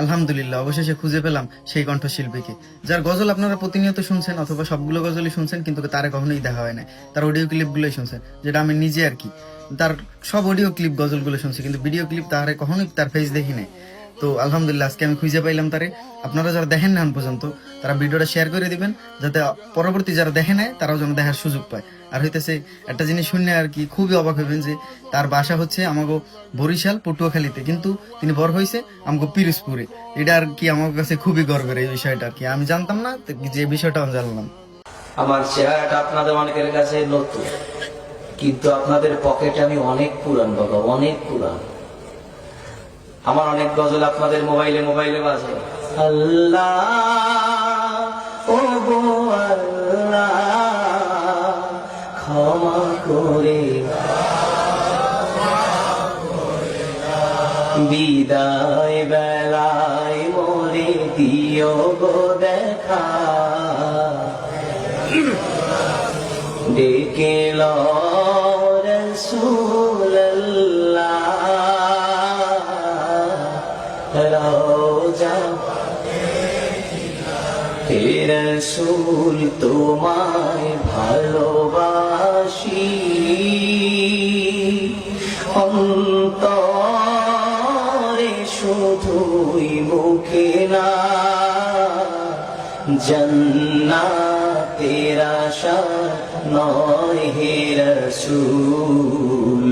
আলহামদুলিল্লাহ, অবশেষে খুঁজে পেলাম সেই কণ্ঠশিল্পীকে, যার গজল আপনারা প্রতিনিয়ত শুনছেন অথবা সবগুলো গজলই শুনছেন, কিন্তু তারে কখনোই দেখা হয় না। তার অডিও ক্লিপগুলোই শুনছেন, যেটা আমি নিজে আর কি তার সব অডিও ক্লিপ গজলগুলো শুনছি, কিন্তু ভিডিও ক্লিপ তারে কখনোই তার ফেস দেখি নাই। তো আলহামদুলিল্লাহ, আজকে আমি খুঁজে পাইলাম তারে। আপনারা যারা দেখেন না এখন পর্যন্ত, তারা ভিডিওটা শেয়ার করে দিবেন, যাতে পরবর্তী যারা দেখে নেয় তারাও যেন দেখার সুযোগ পায়। আর হইতেছে একটা জিনিস শুনে আর কি খুবই অবাক হইবেন যে তার বাসা হচ্ছে আমাগো বরিশাল পটুয়াখালীতে, কিন্তু তিনি বড় হয়েছে আমাগো পিরোজপুরে। এটা আর কি আমার কাছে খুবই গর্বের এই বিষয়টা আর কি। আমি জানতাম না, তো যে বিষয়টা আমি জানলাম। আমার চেহারাটা আপনাদের অনেকের কাছে নতুন, কিন্তু আপনাদের পকেটে আমি অনেক পুরান বাবা, অনেক পুরান। আমার অনেক গজল আপনাদের মোবাইলে মোবাইলে বাজে। আল্লাহ ও গো আল্লাহ, ক্ষমা করে বিদায় বেলায় মোরে দিও গো দেখা, ডেকে লো রাসূলুল্লাহ রওজা, হে রাসূল তোমায় ভালোবাসি, অন্তরে শুধুই মুখে না, জান্নাতের আশা নয় হে রাসূল,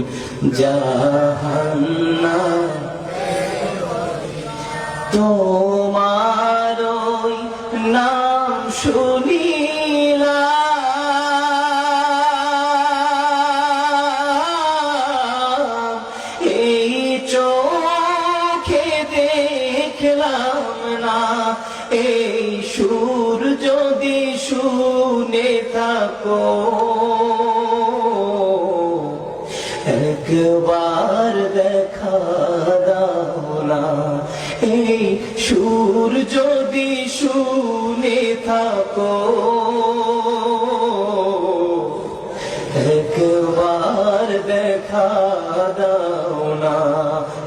জাহান্নাম তোমার ওই নাম শুনিলাম, এই চোখে দেখলাম না, এই সুর যদি শুনে থাকো, একবার দেখা দাও না, এই সুর যদি শুনে থাকো, একবার দেখা দাও না,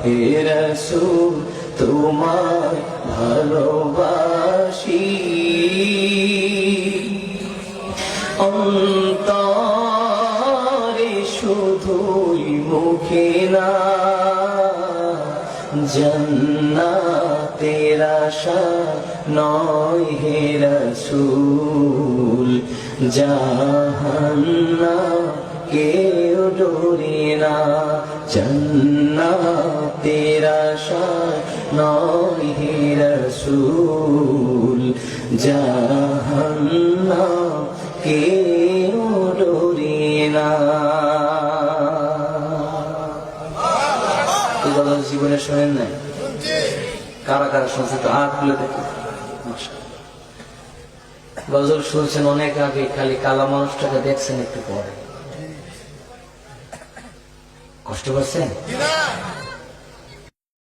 হে রাসূল তোমায় ভালোবাসি, অন্তরে শুধুই মুখে না, জান্নাতের আশা নয় হে রাসূল, জাহান্নাম কেউ ডোরে না, জান্নাতের আশা নয় হে রাসূল, জাহান্নাম কেউ ডোরে না। জীবনে শোনেন নাই? কারা কারা শুনছে তো হাত খুলে দেখে। গজল শুনছেন অনেক আগে, খালি কালা মানুষটাকে দেখছেন একটু পরে। কষ্ট করছেন?